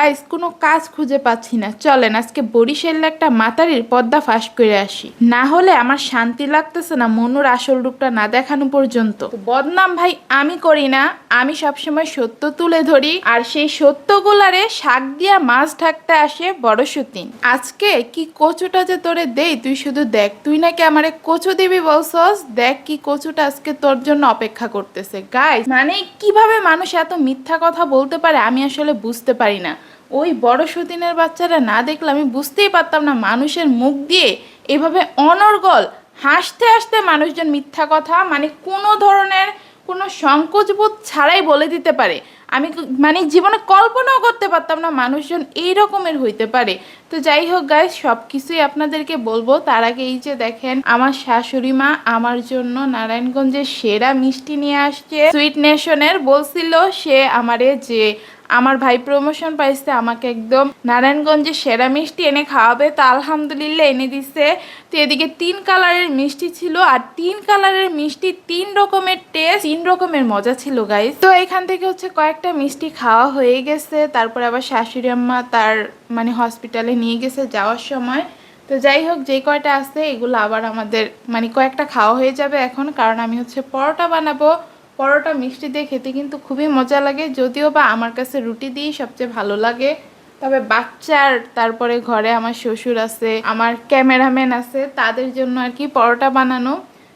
Guys কোনো কাজ খুঁজে পাচ্ছি না, চলেন আজকে বরিশালের একটা মাতারির পর্দা ফাঁস করে আসি, না হলে আমার শান্তি লাগতেছে না মনুর আসল রূপটা না দেখানো পর্যন্ত। তো বদনাম ভাই আমি করি না, আমি সবসময় সত্য তুলে ধরি, আর সেই সত্যগুলারে শাক দিয়া মাছ ঢাকতে আসে বড় সতীন। আজকে কি কচুটা যে তোরে দেই তুই শুধু দেখ, তুই নাকি আমারে কচু দিবি বলছস, দেখ কি কচুটা আজকে তোর জন্য অপেক্ষা করতেছে। গাইস মানে কিভাবে মানুষ এত মিথ্যা কথা বলতে পারে আমি আসলে বুঝতে পারি না। ওই বড় সতীনের বাচ্চারা না দেখলে আমি বুঝতেই পারতাম না মানুষের মুখ দিয়ে এভাবে অনর্গল হাসতে হাসতে মানুষজন মিথ্যা কথা মানে কোনো ধরনের কোনো সংকোচবোধ ছাড়াই বলে দিতে পারে। আমি মানে জীবনে কল্পনাও করতে পারতাম না মানুষজন এই রকমের হইতে পারে। তো যাই হোক গাইস, সব কিছুই আপনাদেরকে বলবো, তার আগে এই যে দেখেন আমার শাশুড়ি মা আমার জন্য নারায়ণগঞ্জের সেরা মিষ্টি নিয়ে আসছে সুইট নেশনের। বলছিল সে আমারে যে আমার ভাই প্রমোশন পাইছে, আমাকে একদম নারায়ণগঞ্জের সেরা মিষ্টি এনে খাওয়াবে, তো আলহামদুলিল্লাহ এনে দিছে। তো এদিকে 3 কালারের মিষ্টি ছিল, আর 3 কালারের মিষ্টি 3 রকমের টেস্ট, 3 রকমের মজা ছিল গাইস। তো এখান থেকে হচ্ছে কয়েকটা মিষ্টি খাওয়া হয়ে গেছে, তারপরে আবার শাশুড়ি আম্মা তার মানে হসপিটালে নিয়ে গেছে যাওয়ার সময়। তো যাই হোক, যে কয়টা আছে এগুলো আবার আমাদের মানে কয়েকটা খাওয়া হয়ে যাবে এখন, কারণ আমি হচ্ছে পরোটা বানাবো। পরোটা মিষ্টি দিয়ে খেতে কিন্তু খুবই মজা লাগে, যদিও বা আমার কাছে রুটি দিয়েই সবচেয়ে ভালো লাগে। তবে বাচ্চার তারপরে ঘরে আমার শ্বশুর আছে, আমার ক্যামেরাম্যান আছে, তাদের জন্য আর কি পরোটা বানানো।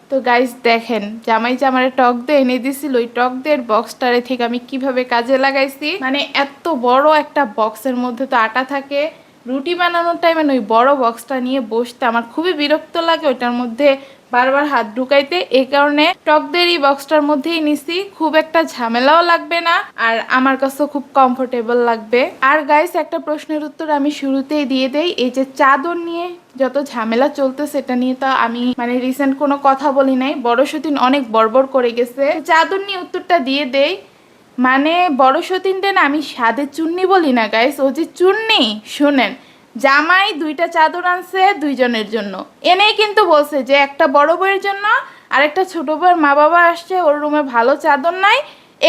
তো গাইস দেখেন জামাই যে আমার টক দই এনে দিছিল, ওই টক দইয়ের বক্সটারে থেকে আমি কিভাবে কাজে লাগাইছি। মানে এত বড় একটা বক্সের মধ্যে তো আটা থাকে, রুটি বানানোর টাইমে ওই বড় বক্সটা নিয়ে বসতে আমার খুবই বিরক্ত লাগে, ওইটার মধ্যে বারবার হাত ঢুকাইতে। এই কারণে টক দইয়ের এই বক্সটার মধ্যেই নিছি, খুব একটা ঝামেলাও লাগবে না, আর আমার কাছেও খুব কমফোর্টেবল লাগবে। আর গাইস একটা প্রশ্নের উত্তর আমি শুরুতেই দিয়ে দেই, এই যে চাদর নিয়ে যত ঝামেলা চলতেছে এটা নিয়ে তো আমি মানে রিসেন্ট কোনো কথা বলি নাই, বড় সতীন অনেক বড়বড় করে গেছে। চাদর নিয়ে উত্তরটা দিয়ে দেই, মানে বড় সতীনটা না আমি সাদে চুন্নি বলি না গাইস, ও যে চুন্নি শুনেন, জামাই 2টা চাদর আনছে 2 জনের জন্য, এনেই কিন্তু বলছে যে একটা বড় বউয়ের জন্য আর একটা ছোট বউয়ের মা বাবা আসছে, ওর রুমে ভালো চাদর নাই,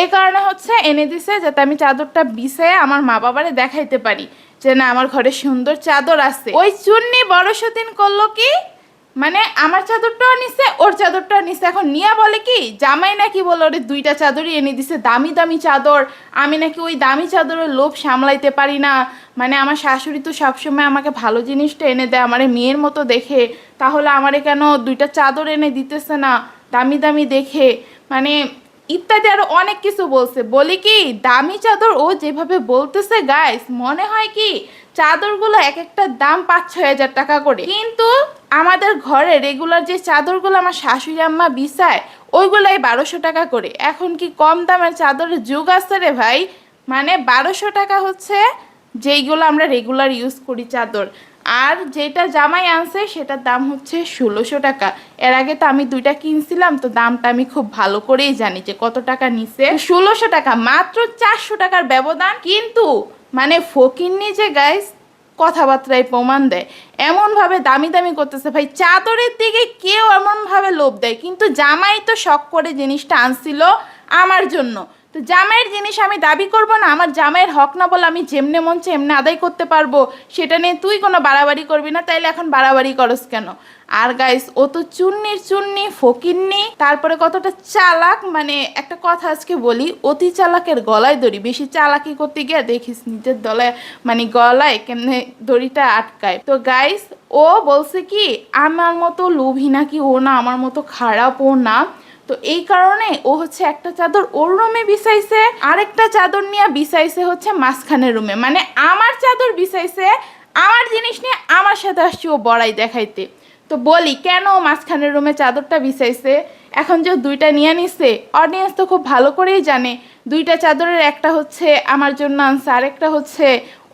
এই কারণে হচ্ছে এনে দিছে যাতে আমি চাদরটা বিছায়ে আমার মা বাবারে দেখাইতে পারি যে না আমার ঘরে সুন্দর চাদর আছে। ওই চুন্নি বড় সতীন করলো কি, মানে আমার চাদরটাও নিছে ওর চাদরটাও নিছে, এখন নিয়া বলে কি জামাই নাকি বলে ওরে 2টা চাদরই এনে দিছে, দামি দামি চাদর, আমি নাকি ওই দামি চাদরের লোভ সামলাইতে পারি না। মানে আমার শাশুড়ি তো সবসময় আমাকে ভালো জিনিসটা এনে দেয় আমারে মেয়ের মতো দেখে, তাহলে আমারে কেন 2টা চাদর এনে দিতেছে না দামি দামি দেখে, মানে ইত্যাদি আরো অনেক কিছু বলছে। বলি কি দামি চাদর ও যেভাবে বলতেছে গাইস মনে হয় কি চাদরগুলো এক একটা দাম 5-6 হাজার টাকা করে, কিন্তু আমাদের ঘরে রেগুলার যে চাদরগুলো আমার শাশুড়ি আম্মা বিছায় ওইগুলাই 1200 টাকা করে। এখন কি কম দামের চাদরের যুগ আছে রে ভাই, মানে 1200 টাকা হচ্ছে যেইগুলো আমরা রেগুলার ইউজ করি চাদর, আর যেটা জামাই আনছে সেটার দাম হচ্ছে 1600 টাকা। এর আগে তো আমি 2টা কিনছিলাম, তো দামটা আমি খুব ভালো করেই জানি যে কত টাকা নিছে। 1600 টাকা, মাত্র 400 টাকার ব্যবধান। কিন্তু মানে ফকিন্নি যে গাইস কথাবার্তায় প্রমাণ দেয়, এমনভাবে দামি দামি করতেছে ভাই, চাদরের দিকে কেউ এমনভাবে লোভ দেয়, কিন্তু জামাই তো শখ করে জিনিসটা আনছিল আমার জন্য, তো জামাইয়ের জিনিস আমি দাবি করব না, আমার জামাইয়ের হক না বলে আমি যেমনে মন চাই এমনি আদায় করতে পারবো, সেটা নিয়ে তুই কোনো বাড়াবাড়ি করবি না, তাইলে এখন বাড়াবাড়ি করস কেন? আর গাইস ও তো চুন্নির চুন্নি ফকিন্নি, তারপরে কতটা চালাক, মানে একটা কথা আজকে বলি, অতি চালাকের গলায় দড়ি, বেশি চালাকি করতে গিয়ে দেখিস নিজের দলায় মানে গলায় কেমনে দড়িটা আটকায়। তো গাইস ও বলছে কি আমার মতো লোভী নাকি ও না, আমার মতো খারাপ ও না, তো এই কারণে ও হচ্ছে একটা চাদর ওর রুমে বিছাইছে, আরেকটা চাদর নিয়ে বিছাইছে হচ্ছে মাঝখানের রুমে, মানে আমার চাদর বিছাইছে আমার জিনিস নিয়ে আমার সাথে আসছে ও বড়াই দেখাইতে। তো বলি কেন মাঝখানের রুমে চাদরটা বিছাইছে, এখন যে 2টা নিয়ে নিছে অডিয়েন্স তো খুব ভালো করেই জানে 2টা চাদরের একটা হচ্ছে আমার জন্য আনছে আরেকটা হচ্ছে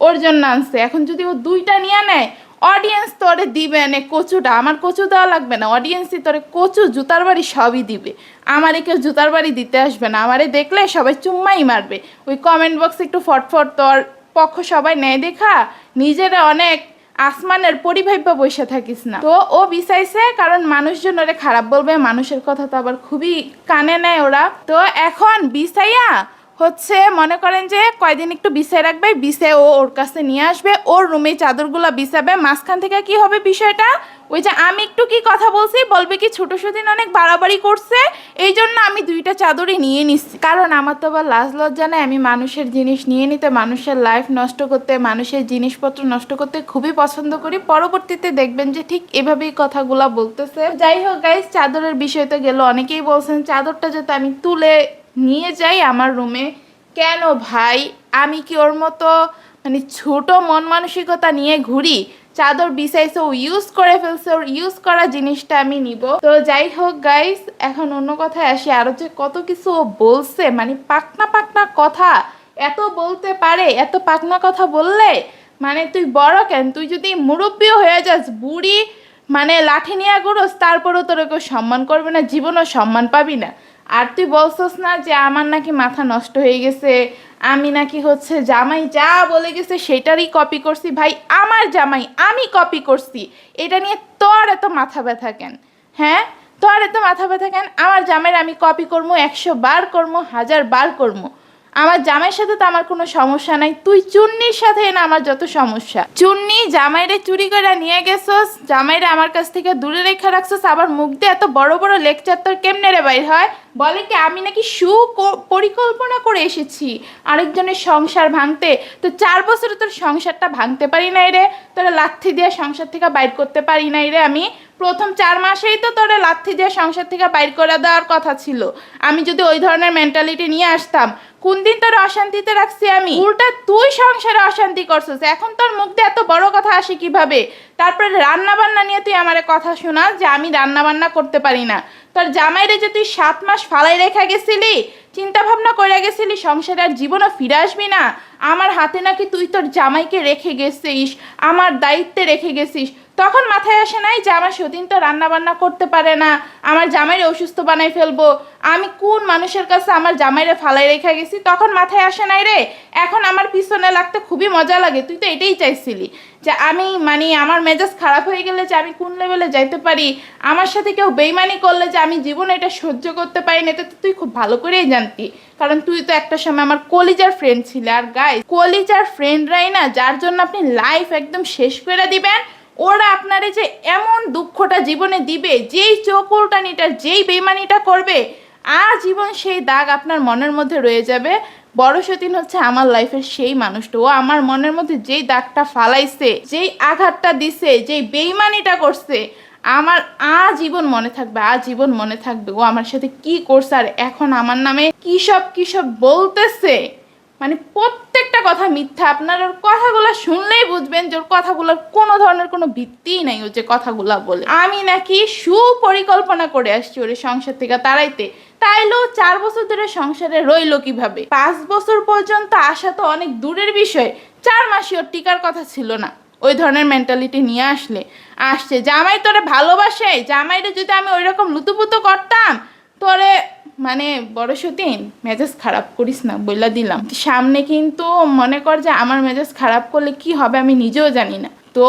ওর জন্য আনছে, এখন যদি ও 2টা নিয়ে নেয় অডিয়েন্স তোরে দিবে না কচুটা, আমার কচু দেওয়া লাগবে না, অডিয়েন্সই তোরে কচু জুতার বাড়ি সবই দিবে, আমারে কেউ জুতার বাড়ি দিতে আসবে না, আমারে দেখলে সবাই চুম্মাই মারবে। ওই কমেন্ট বক্সে একটু ফটফট তোর পক্ষ সবাই নেয় দেখা, নিজেরা অনেক আসমানের পরিভাব্য বসে থাকিস না। তো ও বিছাইছে কারণ মানুষজন ওরে খারাপ বলবে, মানুষের কথা তো আবার খুবই কানে নেয় ওরা, তো এখন বিছাইয়া হচ্ছে মনে করেন যে কয়দিন একটু বিছায় রাখবে, বিছে ও ওর কাছে নিয়ে আসবে, ওর রুমে চাদরগুলো বিছাবে, মাঝখান থেকে কি হবে বিষয়টা, ওই যে আমি একটু কি কথা বলছি বলবে কি ছোট সুদিন অনেক বাড়াবাড়ি করছে, এই জন্য আমি দুইটা চাদরই নিয়ে নিচ্ছি। কারণ আমার তো আবার লাজ লজ্জা নাই, আমি মানুষের জিনিস নিয়ে নিতে, মানুষের লাইফ নষ্ট করতে, মানুষের জিনিসপত্র নষ্ট করতে খুবই পছন্দ করি। পরবর্তীতে দেখবেন যে ঠিক এভাবেই কথাগুলা বলতেছে। যাই হোক গাইস, চাদরের বিষয় তো গেল, অনেকেই বলছেন চাদরটা যাতে আমি তুলে নিয়ে যাই আমার রুমে। কেন ভাই, আমি কি ওর মতো মানে ছোট মন মানসিকতা নিয়ে ঘুরি? চাদর বিছাইছে, ও ইউজ করে ফেলছে, ওর ইউজ করা জিনিসটা আমি নিব? তো যাই হোক গাইস, এখন অন্য কথায় আসি। আরো যে কত কিছু ও বলছে, মানে পাকনা পাকনা কথা এত বলতে পারে, এত পাকনা কথা বললে মানে তুই বড় কেন, তুই যদি মুরব্বীও হয়ে যাস, বুড়ি মানে লাঠি নিয়ে ঘুরোস, তারপরেও তোর কেউ সম্মান করবে না, জীবনও সম্মান পাবি না। আর তুই বলছস না যে আমার নাকি মাথা নষ্ট হয়ে গেছে, আমি নাকি হচ্ছে জামাই যা বলে গেছে সেটারই কপি করছি। ভাই আমার জামাই আমি কপি করছি, এটা নিয়ে তোর এত মাথা ব্যথা কেন? হ্যাঁ, তোর এত মাথা ব্যথা কেন? আমার জামাইয়ের আমি কপি করবো, 100 বার করবো, 1000 বার করবো। আমার জামাইয়ের সাথে তো আমার কোনো সমস্যা নাই, তুই চুন্নির সাথে না আমার যত সমস্যা। চুন্নি জামাইরে চুরি করে নিয়ে গেছস, জামাইরে আমার কাছ থেকে দূরে রেখে রাখছস, আবার মুখ দিয়ে এত বড় বড় লেকচার তোর কেমনে রে বাইর হয়? বলে কি আমি নাকি পরিকল্পনা করে এসেছি আরেকজনের সংসার ভাঙতে। তো 4 বছরে তোর সংসারটা ভাঙতে পারি নাই রে, তোরা লাথি দিয়ে সংসার থেকে বাইর করতে পারি নাই রে আমি। প্রথম 4 মাসেই তো তোরা লাথি দিয়ে সংসার থেকে বাইর করে দেওয়ার কথা ছিল। আমি যদি ওই ধরনের মেন্টালিটি নিয়ে আসতাম, কোন দিন তোর অশান্তিতে রাখছি আমি? উল্টা তুই সংসারে অশান্তি করছিস, এখন তোর মুখ দিয়ে এত বড় কথা আসে কিভাবে? তারপরে রান্না বান্না নিয়ে তুই আমারে কথা শোনাস যে আমি রান্না বান্না করতে পারি না। তোর জামাইরে যে তুই 7 মাস ফালাই রেখা গেছিলি, চিন্তা ভাবনা করে গেছিলি সংসারে আর জীবনও ফিরে আসবি না, আমার হাতে নাকি তুই তোর জামাইকে রেখে গেছিস, আমার দায়িত্বে রেখে গেছিস। তখন মাথায় আসে নাই যে আমার সতীন তো রান্না বান্না করতে পারে না, আমার জামাইরে অসুস্থ বানাই ফেলবো, আমি কোন মানুষের কাছে আমার জামাইরে ফালাই রেখে গেছি? তখন মাথায় আসে নাই রে। এখন আমার পিছনে লাগতে খুবই মজা লাগে, তুই তো এটাই চাইছিলি যে আমি মানে আমার মেজাজ খারাপ হয়ে গেলে যে আমি কোন লেভেলে যাইতে পারি, আমার সাথে কেউ বেইমানি করলে যে আমি জীবনে এটা সহ্য করতে পারি না, এটা তো তুই খুব ভালো করেই জানতি। কারণ তুই তো একটা সময় আমার কলিজার ফ্রেন্ড ছিলে। আর গাইস, কলিজার ফ্রেন্ডরাই না যার জন্য আপনি লাইফ একদম শেষ করে দিবেন, ওরা আপনারে যে এমন দুঃখটা জীবনে দিবে, যেই চোখ উল্টানিটা, যেই বেইমানিটা করবে, আজীবন সেই দাগ আপনার মনের মধ্যে রয়ে যাবে। বড় সতীন হচ্ছে আমার লাইফের সেই মানুষটা, ও আমার মনের মধ্যে যেই দাগটা ফালাইছে, যেই আঘাতটা দিছে, যেই বেইমানিটা করছে, আমার আজীবন মনে থাকবে, আজীবন মনে থাকবে ও আমার সাথে কি করছে আর এখন আমার নামে কি সব বলতেছে। মানে প্রত্যেকটা কথা মিথ্যা। আপনার ওর কথাগুলো শুনলেই বুঝবেন যে ওর কথাগুলোর কোনো ধরনের কোনো ভিত্তিই নাই। ও যে কথাগুলা বলে আমি নাকি সুপরিকল্পনা করে আসছি ওর সংসার থেকে তাড়াইতে, তাইলেও 4 বছর ধরে সংসারে রইলো কিভাবে? 5 বছর পর্যন্ত আসা তো অনেক দূরের বিষয়, 4 মাসই ওর টিকার কথা ছিল না। ওই ধরনের মেন্টালিটি নিয়ে আসছে জামাই তোরে ভালোবাসে, জামাইরে যদি আমি ওই রকম লুতুপুতু করতাম, তোরে মানে বড় সতীন মেজাজ খারাপ করিস না বইলা দিলাম, সামনে কিন্তু মনে কর যে আমার মেজাজ খারাপ করলে কি হবে আমি নিজেও জানি না। তো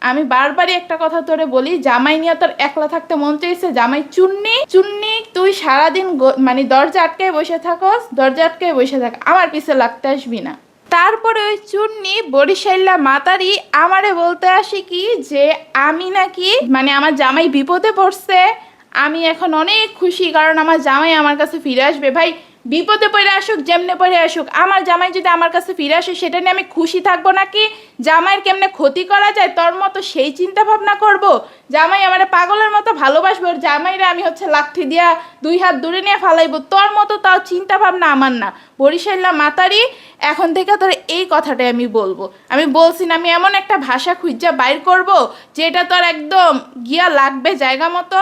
আমি বারবারই একটা কথা তোরে বলি, জামাই নিয়ে তোর একলা থাকতে মন চাইছে, জামাই চুন্নি চুন্নি, তুই সারাদিন মানে দরজা আটকায় বসে থাকস, দরজা আটকায় বসে থাক, আমার পিছে লাগতে আসবি না। তারপরে ওই চুন্নি বরিশাল্লা মাতারি আমারে বলতে আসি কি যে আমি নাকি মানে আমার জামাই বিপদে পড়ছে, আমি এখন অনেক খুশি কারণ আমার জামাই আমার কাছে ফিরে আসবে। ভাই বিপদে পড়ে আসুক, যেমনে পড়ে আসুক, আমার জামাই যদি আমার কাছে ফিরে আসে সেটা নিয়ে আমি খুশি থাকবো নাকি জামাইয়ের কেমনে ক্ষতি করা যায় তোর মতো সেই চিন্তা ভাবনা করব? জামাই আমার পাগলের মতো ভালোবাসবো, ওর জামাইরে আমি হচ্ছে লাঠি দিয়া 2 হাত দূরে নিয়ে ফালাইবো, তোর মতো তাও চিন্তা ভাবনা আমার না। বরিশাল্লা মাতারি, এখন থেকে তোর এই কথাটাই আমি বলবো। আমি বলছি না, আমি এমন একটা ভাষা খুঁজা বাইর করব যেটা তোর একদম গিয়া লাগবে জায়গা মতো।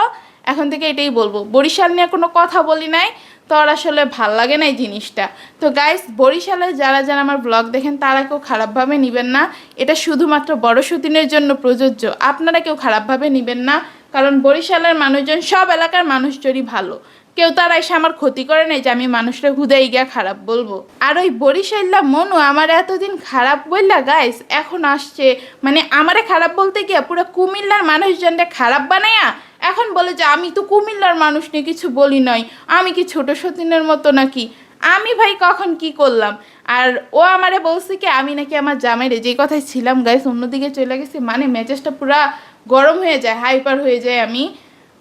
এখন থেকে এটাই বলবো, বরিশাল নিয়ে কোনো কথা বলি নাই, তোর আসলে ভাল লাগে না এই জিনিসটা। তো গাইস, বরিশালে যারা যারা আমার ব্লগ দেখেন তারা কেউ খারাপভাবে নেবেন না, এটা শুধুমাত্র বড় সতীনের জন্য প্রযোজ্য, আপনারা কেউ খারাপভাবে নেবেন না। কারণ বরিশালের মানুষজন সব এলাকার মানুষজনই ভালো, কেউ তারা এসে আমার ক্ষতি করে নাই যে আমি মানুষটা হুদাই গিয়া খারাপ বলবো। আর ওই বরিশাল্লা মনু আমার এতদিন খারাপ বললা গাইস এখন আসছে মানে আমারে খারাপ বলতে গিয়া পুরো কুমিল্লার মানুষজনটা খারাপ বানায়া এখন বলে যে আমি তো কুমিল্লার মানুষ নিয়ে কিছু বলি নাই, আমি কি ছোট সতীনের মতো নাকি? আমি ভাই কখন কি করলাম? আর ও আমারে বলছে কি আমি নাকি আমার জামাইরে, যে কথায় ছিলাম গাইস অন্যদিকে চলে গেছি, মানে মেজাজটা পুরা গরম হয়ে যায়, হাইপার হয়ে যায় আমি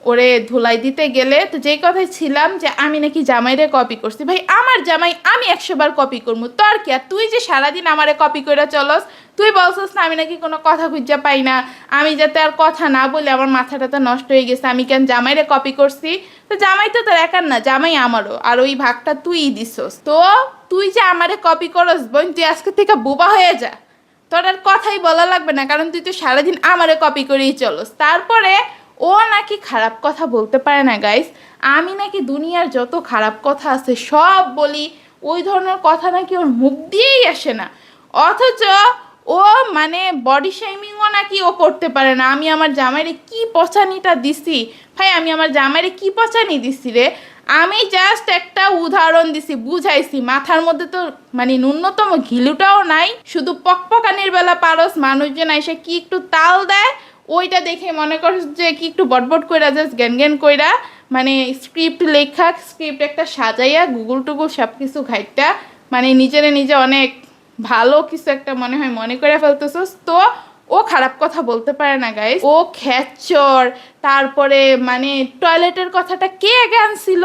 ওরে ধুলাই দিতে গেলে। তো যেই কথায় ছিলাম যে আমি নাকি জামাইরে কপি করছি, ভাই আমার জামাই আমি 100 বার কপি করবো, তোর কি? আর তুই যে সারাদিন আমারে কপি করে চলস, তুই বলছিস না আমি নাকি কোনো কথা খুঁজে পাই না, আমি যাতে আর কথা না বলে আমার মাথাটা তো নষ্ট হয়ে গেছে, আমি কেন জামাইরে কপি করছি? তো জামাই তো তোর একার না, জামাই আমারও, আর ওই ভাগটা তুই দিছস। তো তুই যে আমারে কপি করস বোন, তুই আজকে থেকে বোবা হয়ে যা, তোর আর কথাই বলা লাগবে না, কারণ তুই তো সারাদিন আমারে কপি করেই চলস। তারপরে ও নাকি খারাপ কথা বলতে পারে না গাইস, আমি নাকি দুনিয়ার যত খারাপ কথা আছে সব বলি, ওই ধরনের কথা নাকি ওর মুখ দিয়েই আসে না। অথচ ও মানে বডি শেমিংও নাকি ও করতে পারে না। আমি আমার জামাইরে কি পচানিটা দিছি ভাই, আমি আমার জামাইরে কি পচানি দিছি রে? আমি জাস্ট একটা উদাহরণ দিছি, বুঝাইছি, মাথার মধ্যে তো মানে ন্যূনতম ঘিলুটাও নাই, শুধু পকপকানির বেলা পারস মানুষজন এসে কি একটু তাল দেয়, ওইটা দেখে মনে করস যে কি একটু বটবট কইরা জাস্ট জ্ঞান জ্ঞান কইরা মানে স্ক্রিপ্ট লেখা, স্ক্রিপ্ট একটা সাজাইয়া গুগল টুগুল সব কিছু ঘাইটা মানে নিজেরে নিজে অনেক ভালো কিছু একটা মনে হয় মনে করে ফেলতেছস। তো ও খারাপ কথা বলতে পারে না গাইস, ও খেচ্চর। তারপরে মানে টয়লেটের কথাটা কে আগে আনছিল?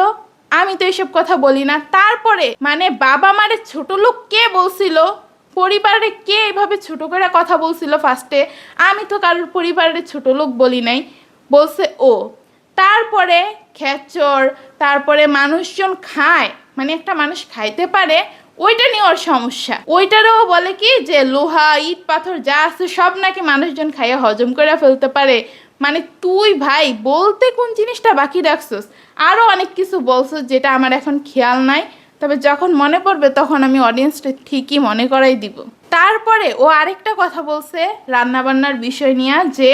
আমি তো এসব কথা বলি না। তারপরে মানে বাবা মারে ছোট লোক কে বলছিল? পরিবারে কে এভাবে ছোট করে কথা বলছিল ফার্স্টে? আমি তো কারোর পরিবারের ছোট লোক বলি নাই, বলছে ও। তারপরে খেচর, তারপরে মানুষজন খায়, মানে একটা মানুষ খাইতে পারে ওইটা নিয়ে ওর সমস্যা। ওইটারও বলে কি যে লোহা ইট পাথর যা আছে সব নাকি মানুষজন খাইয়ে হজম করে ফেলতে পারে। মানে তুই ভাই বলতে কোন জিনিসটা বাকি রাখছস? আরও অনেক কিছু বলছস যেটা আমার এখন খেয়াল নাই, তবে যখন মনে পড়বে তখন আমি অডিয়েন্সটা ঠিকই মনে করাই দিব। তারপরে ও আরেকটা কথা বলছে রান্নাবান্নার বিষয় নিয়ে, যে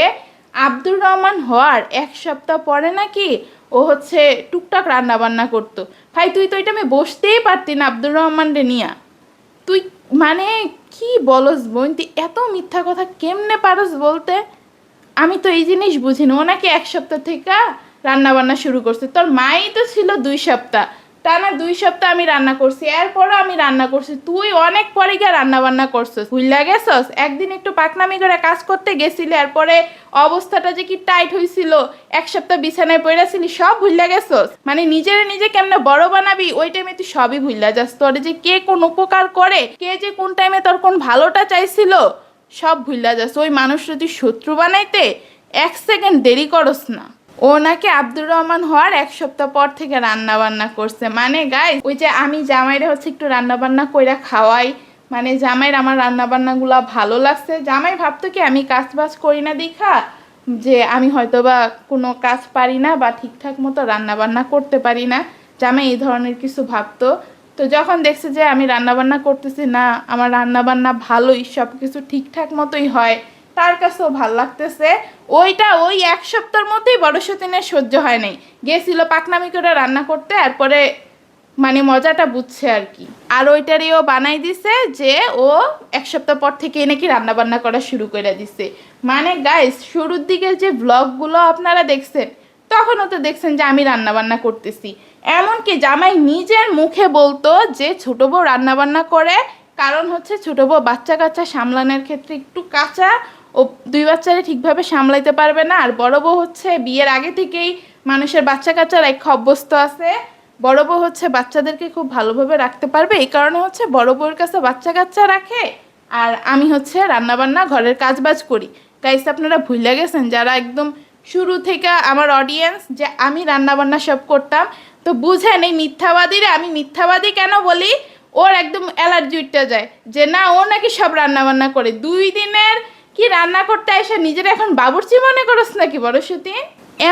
আব্দুর রহমান হওয়ার 1 সপ্তাহ পরে নাকি ও হচ্ছে টুকটাক রান্না বান্না করতো। ভাই তুই তো এটা আমি বসতেই পারতি না আব্দুর রহমান রে নিয়া, তুই মানে কি বলস বোন, তুই এত মিথ্যা কথা কেমনে পারস বলতে? আমি তো এই জিনিস বুঝি না। ও নাকি 1 সপ্তাহ থেকে রান্না বান্না শুরু করছে, তোর মাই তো ছিল 2 সপ্তাহ, টানা 2 সপ্তাহ আমি রান্না করছি, এরপরও আমি রান্না করছি, তুই অনেক পরে গিয়ে রান্না বান্না করছিস, ভুইলা গেছস? একদিন একটু পাকনামি করে কাজ করতে গেছিলি, এরপরে অবস্থাটা যে কি টাইট হয়েছিল, 1 সপ্তাহ বিছানায় পড়েছিলি, সব ভুইলা গেছস? মানে নিজের নিজে কেমনে বড় বানাবি ওই টাইমে তুই সবই ভুইলা যাস, তোর যে কে কোন উপকার করে, কে যে কোন টাইমে তোর কোন ভালোটা চাইছিল সব ভুইলা যাস। ওই মানুষটা তুই শত্রু বানাইতে 1 সেকেন্ড দেরি করস না। ও নাকি আব্দুর রহমান হওয়ার 1 সপ্তাহ পর থেকে রান্না বান্না করছে। মানে গাইস ওই যে আমি জামাইরে হচ্ছে একটু রান্না বান্না কইরা খাওয়াই, মানে জামাইর আমার রান্না বান্নাগুলো ভালো লাগছে। জামাই ভাবতো কি আমি কাজ বাজ করি না দেখা, যে আমি হয়তো বা কোনো কাজ পারি না বা ঠিকঠাক মতো রান্না বান্না করতে পারি না, জামাই এই ধরনের কিছু ভাবতো। তো যখন দেখছে যে আমি রান্না বান্না করতেছি না, আমার রান্না বান্না ভালোই, সব কিছু ঠিকঠাক মতোই হয়, তার কাছেও ভাল লাগতেছে। ওইটা ওই 1 সপ্তাহের মধ্যেই বড় সতীনের সহ্য হয় নাই, গেছিল পাকনামি করে রান্না করতে, তারপরে মানে মজাটা বুঝছে আর কি। আর ওইটারই ও বানাই দিছে যে ও 1 সপ্তাহ পর থেকে নাকি রান্না বান্না করা শুরু করে দিছে। মানে গাইস শুরুর দিকের যে ব্লগগুলো আপনারা দেখছেন তখনও তো দেখছেন যে আমি রান্না বান্না করতেছি, এমনকি জামাই নিজের মুখে বলতো যে ছোট বউ রান্না বান্না করে, কারণ হচ্ছে ছোট বউ বাচ্চা কাচ্চা সামলানোর ক্ষেত্রে একটু কাঁচা, ও 2 বাচ্চারে ঠিকভাবে সামলাইতে পারবে না। আর বড় বউ হচ্ছে বিয়ের আগে থেকেই মানুষের বাচ্চা কাচ্চা রেখা অভ্যস্ত আছে, বড় বউ হচ্ছে বাচ্চাদেরকে খুব ভালোভাবে রাখতে পারবে, এই কারণে হচ্ছে বড় বউয়ের কাছে বাচ্চা কাচ্চা রাখে, আর আমি হচ্ছে রান্নাবান্না ঘরের কাজ বাজ করি। গাইস আপনারা ভুলে গেছেন যারা একদম শুরু থেকে আমার অডিয়েন্স, যে আমি রান্নাবান্না সব করতাম। তো বুঝেন এই মিথ্যাবাদীরা, আমি মিথ্যাবাদী কেন বলি, ওর একদম অ্যালার্জি উঠতে যায় যে না ও নাকি সব রান্নাবান্না করে। 2 দিনের কি রান্না করতে এসে নিজের এখন বাবুর্চি মনে করস নাকি বড় সতী?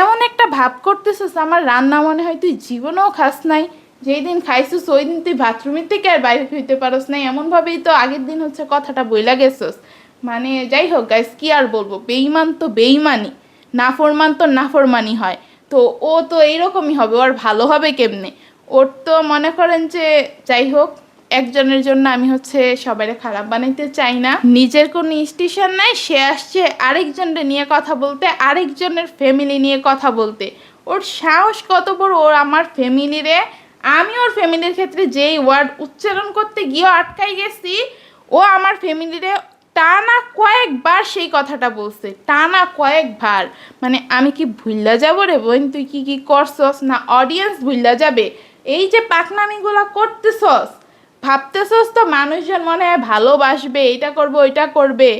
এমন একটা ভাব করতেছিস আমার রান্না মনে হয় তুই জীবনেও খাস নাই, যেই দিন খাইছিস ওই দিন তুই বাথরুমের থেকে আর বাইরে হইতে পারস নাই, এমনভাবেই তো আগের দিন হচ্ছে কথাটা বইলা গেছস। মানে যাই হোক গাইস কি আর বলবো, বেইমান তো বেইমানি, নাফরমান তো নাফরমানি হয়। তো ও তো এইরকমই হবে, ওর ভালো হবে কেমনে? ওর তো মনে করেন যে যাই হোক, একজনের জন্য আমি হচ্ছে সবাই খারাপ বানাইতে চাই না, নিজের কোনো স্টেশন নাই, সে আসছে আরেকজনের নিয়ে কথা বলতে, আরেকজনের ফ্যামিলি নিয়ে কথা বলতে। ওর সাহস কত বড়, ওর আমার ফ্যামিলিরে আমি ওর ফ্যামিলির ক্ষেত্রে যেই ওয়ার্ড উচ্চারণ করতে গিয়ে আটকাই গেছি, ও আমার ফ্যামিলিরে টানা কয়েকবার সেই কথাটা বলছে, টানা কয়েকবার। মানে আমি কি ভুললা যাব রে বোন, তুই কি কি করছস? না অডিয়েন্স ভুললা যাবে? এই যে পাকনামিগুলো করতেছস, ভাবতেছস তো মানুষজন মনে হয় ভালোবাসবে, এটা করবে ওইটা করবে,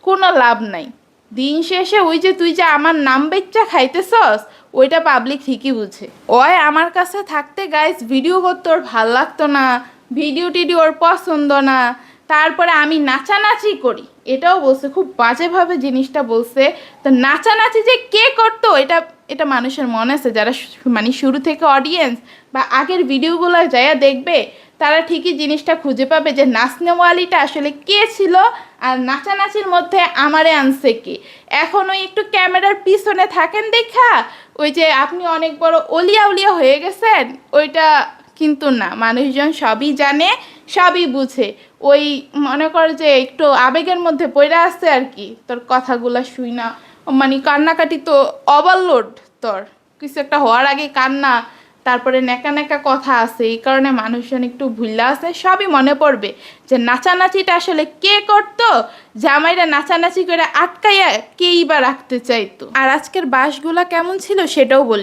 কোনো লাভ নাই। দিন শেষে ওই যে তুই যে আমার নাম বেচ্চা খাইতেছস, ওইটা পাবলিক ঠিকই বুঝে। ওই আমার কাছে থাকতে গাইস ভিডিও করতে ওর ভাল লাগতো না, ভিডিও টিডিও ওর পছন্দ না, তারপরে আমি নাচানাচি করি এটাও বলছে, খুব বাজেভাবে জিনিসটা বলছে। তো নাচানাচি যে কে করতো এটা এটা মানুষের মনে আছে, যারা মানে শুরু থেকে অডিয়েন্স বা আগের ভিডিওগুলো যাইয়া দেখবে, তারা ঠিকই জিনিসটা খুঁজে পাবে যে নাচনেওয়ালিটা আসলে কে ছিল আর নাচানাচির মধ্যে আমারে আনছে কে। এখন ওই একটু ক্যামেরার পিছনে থাকেন দেখা ওই যে আপনি অনেক বড় অলিয়া উলিয়া হয়ে গেছেন, ওইটা কিন্তু না। মানুষজন সবই জানে, সবই বুঝে। ওই মনে কর যে একটু আবেগের মধ্যে পড়ে আসছে আর কি, তোর কথাগুলো শুই না, মানে কান্নাকাটি তো ওভারলোড, তোর কিছু একটা হওয়ার আগে কান্না, তারপরে নেকা নেকা কথা আছে, এই কারণে মানুষজন একটু ভুল্লা আছে। সবই মনে পড়বে যে নাচানাচিটা আসলে কে করতো, জামাইরা নাচানাচি করে আটকাইয়া কেই বা রাখতে চাইতো। আর আজকের বাসগুলা কেমন ছিল সেটাও বলি।